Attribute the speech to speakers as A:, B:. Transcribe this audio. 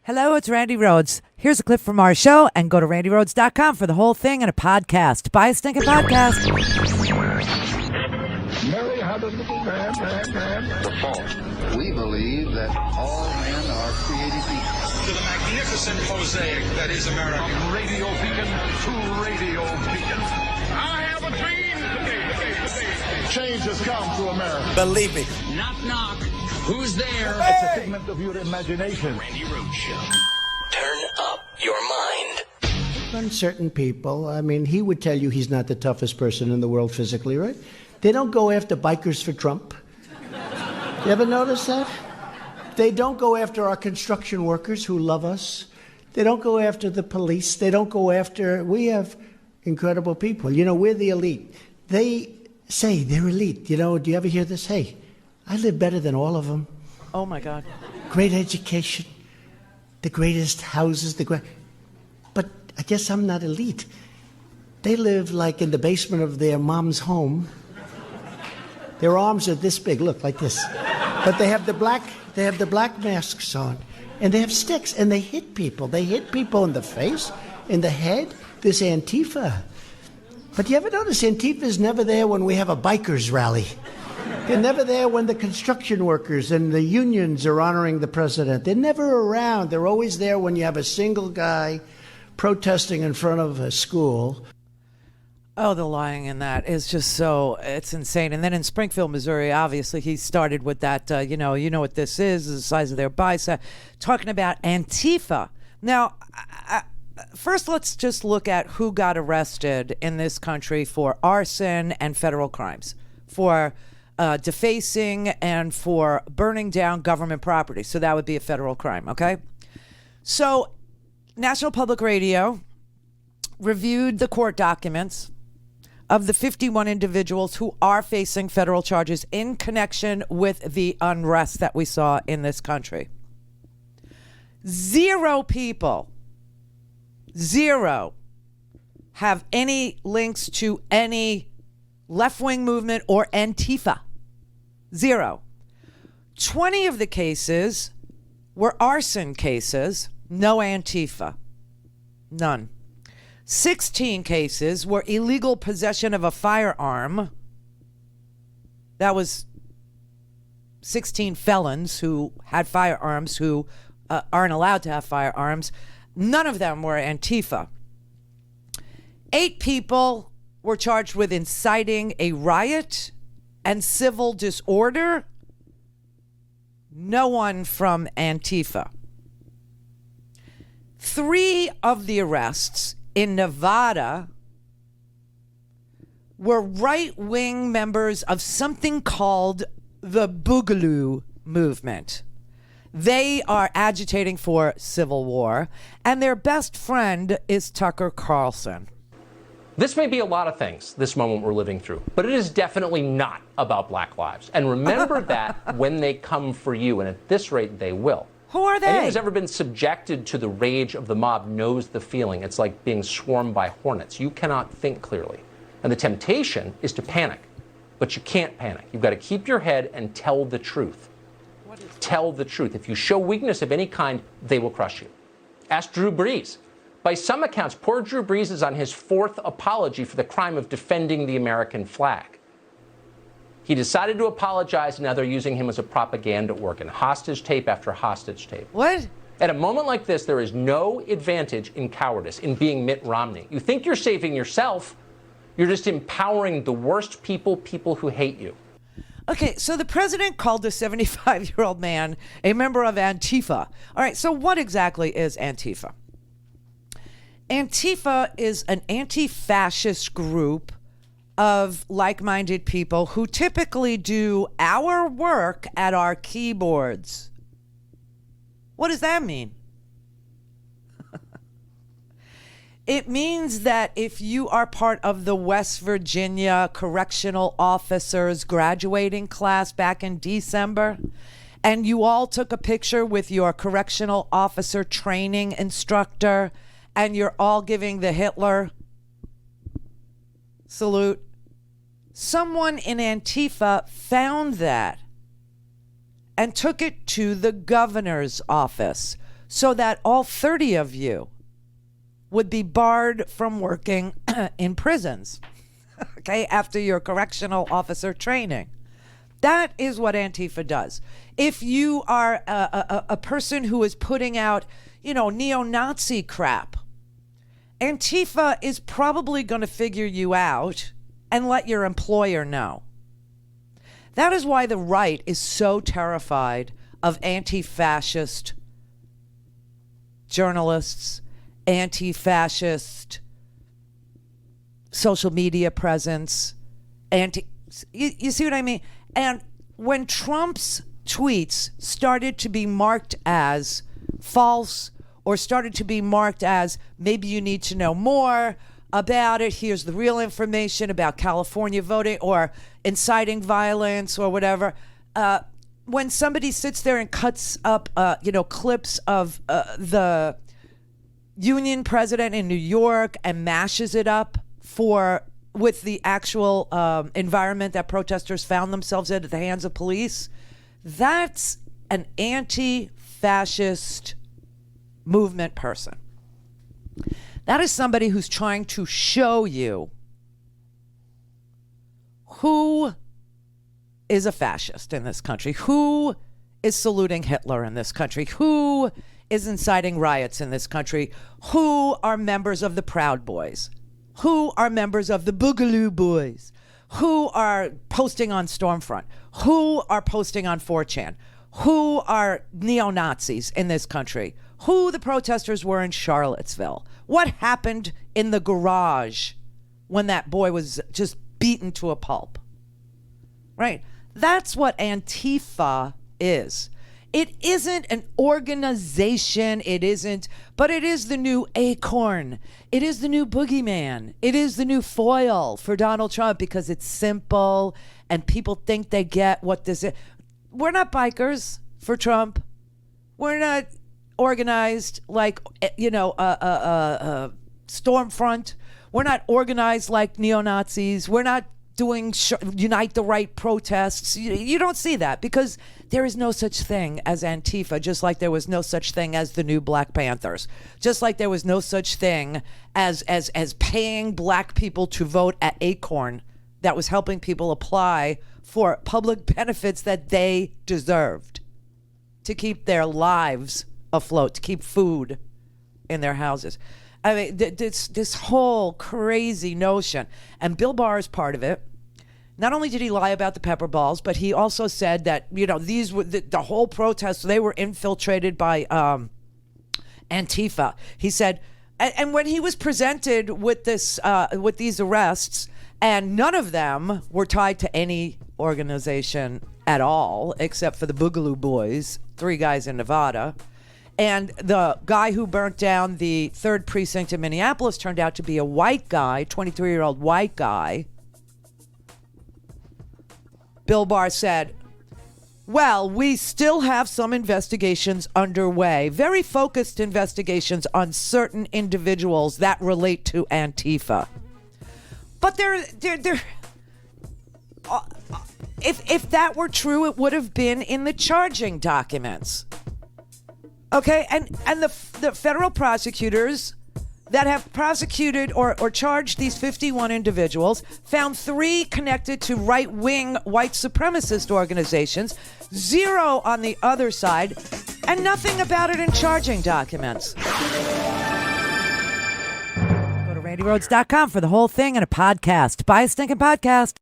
A: Hello, it's Randi Rhodes. Here's a clip from our show, and go to randyrhodes.com for the whole thing and a podcast. Buy a stinking podcast.
B: Mary had a little man.
C: The fall. We believe that all men are created equal.
D: To the magnificent mosaic that is America.
B: From radio beacon to radio beacon. I have a dream. Change has come to America.
E: Believe me.
D: Knock, knock. Who's there?
B: It's a figment of your imagination.
D: Randi Rhodes Show.
E: Turn up your mind.
F: On certain people, I mean, he would tell you he's not the toughest person in the world physically, right? They don't go after bikers for Trump. You ever notice that? They don't go after our construction workers who love us. They don't go after the police. They don't go after... We have incredible people. You know, we're the elite. They say they're elite. You know, do you ever hear this? Hey, I live better than all of them.
A: Oh, my God.
F: Great education. The greatest houses. But I guess I'm not elite. They live like in the basement of their mom's home. Their arms are this big, look, like this. But they have the black masks on, and they have sticks, and they hit people. They hit people in the face, in the head. This Antifa. But you ever notice Antifa's never there when we have a bikers rally? They're never there when the construction workers and the unions are honoring the president. They're never around. They're always there when you have a single guy protesting in front of a school.
A: Oh, the lying in that is just so, it's insane. And then in Springfield, Missouri, obviously he started with that, you know what this is the size of their bicep, talking about Antifa. Now, first let's just look at who got arrested in this country for arson and federal crimes, for defacing and for burning down government property. So that would be a federal crime, okay? So National Public Radio reviewed the court documents of the 51 individuals who are facing federal charges in connection with the unrest that we saw in this country. 0 people, 0, have any links to any left-wing movement or Antifa. 0. 20 of the cases were arson cases, no Antifa. None. 16 cases were illegal possession of a firearm. That was 16 felons who had firearms who aren't allowed to have firearms. None of them were Antifa. 8 people were charged with inciting a riot and civil disorder. No one from Antifa. 3 of the arrests in Nevada were right-wing members of something called the Boogaloo movement. They are agitating for civil war, and their best friend is Tucker Carlson.
G: This may be a lot of things, this moment we're living through, but it is definitely not about Black lives. And remember that when they come for you, and at this rate, they will.
A: Who are they?
G: Anyone who's ever been subjected to the rage of the mob knows the feeling. It's like being swarmed by hornets. You cannot think clearly. And the temptation is to panic. But you can't panic. You've got to keep your head and tell the truth. Tell the truth. If you show weakness of any kind, they will crush you. Ask Drew Brees. By some accounts, poor Drew Brees is on his 4th apology for the crime of defending the American flag. He decided to apologize, and now they're using him as a propaganda organ. Hostage tape after hostage tape.
A: What?
G: At a moment like this, there is no advantage in cowardice, in being Mitt Romney. You think you're saving yourself. You're just empowering the worst people who hate you.
A: Okay, so the president called a 75-year-old man a member of Antifa. All right, so what exactly is Antifa? Antifa is an anti-fascist group of like-minded people who typically do our work at our keyboards. What does that mean? It means that if you are part of the West Virginia correctional officers graduating class back in December, and you all took a picture with your correctional officer training instructor, and you're all giving the Hitler salute, someone in Antifa found that and took it to the governor's office so that all 30 of you would be barred from working in prisons, okay, after your correctional officer training. That is what Antifa does. If you are a person who is putting out, neo-Nazi crap, Antifa is probably going to figure you out and let your employer know. That is why the right is so terrified of anti-fascist journalists, anti-fascist social media presence, you see what I mean? And when Trump's tweets started to be marked as false or started to be marked as maybe you need to know more about it, here's the real information about California voting or inciting violence or whatever, when somebody sits there and cuts up clips of the union president in New York and mashes it up with the actual environment that protesters found themselves in at the hands of police, that's an anti-fascist movement person. That is somebody who's trying to show you who is a fascist in this country, who is saluting Hitler in this country, who is inciting riots in this country, who are members of the Proud Boys, who are members of the Boogaloo Boys, who are posting on Stormfront, who are posting on 4chan, who are neo-Nazis in this country, who the protesters were in Charlottesville, what happened in the garage when that boy was just beaten to a pulp, right? That's what Antifa is. It isn't an organization, but it is the new acorn. It is the new boogeyman. It is the new foil for Donald Trump because it's simple and people think they get what this is. We're not bikers for Trump. We're not organized like, Stormfront. We're not organized like neo-Nazis. We're not doing Unite the Right protests. You don't see that because there is no such thing as Antifa, just like there was no such thing as the new Black Panthers, just like there was no such thing as paying black people to vote at Acorn that was helping people apply for public benefits that they deserved to keep their lives afloat, to keep food in their houses. I mean, this whole crazy notion, and Bill Barr is part of it. Not only did he lie about the pepper balls, but he also said that, these were the whole protest, they were infiltrated by Antifa. He said, and when he was presented with with these arrests, and none of them were tied to any organization at all, except for the Boogaloo Boys, 3 guys in Nevada. And the guy who burnt down the 3rd precinct in Minneapolis turned out to be a white guy, 23-year-old white guy. Bill Barr said, well, we still have some investigations underway, very focused investigations on certain individuals that relate to Antifa. But if that were true, it would have been in the charging documents. Okay, and the federal prosecutors that have prosecuted or charged these 51 individuals found 3 connected to right-wing white supremacist organizations, 0 on the other side, and nothing about it in charging documents. Go to RandiRhodes.com for the whole thing and a podcast. Buy a stinking podcast.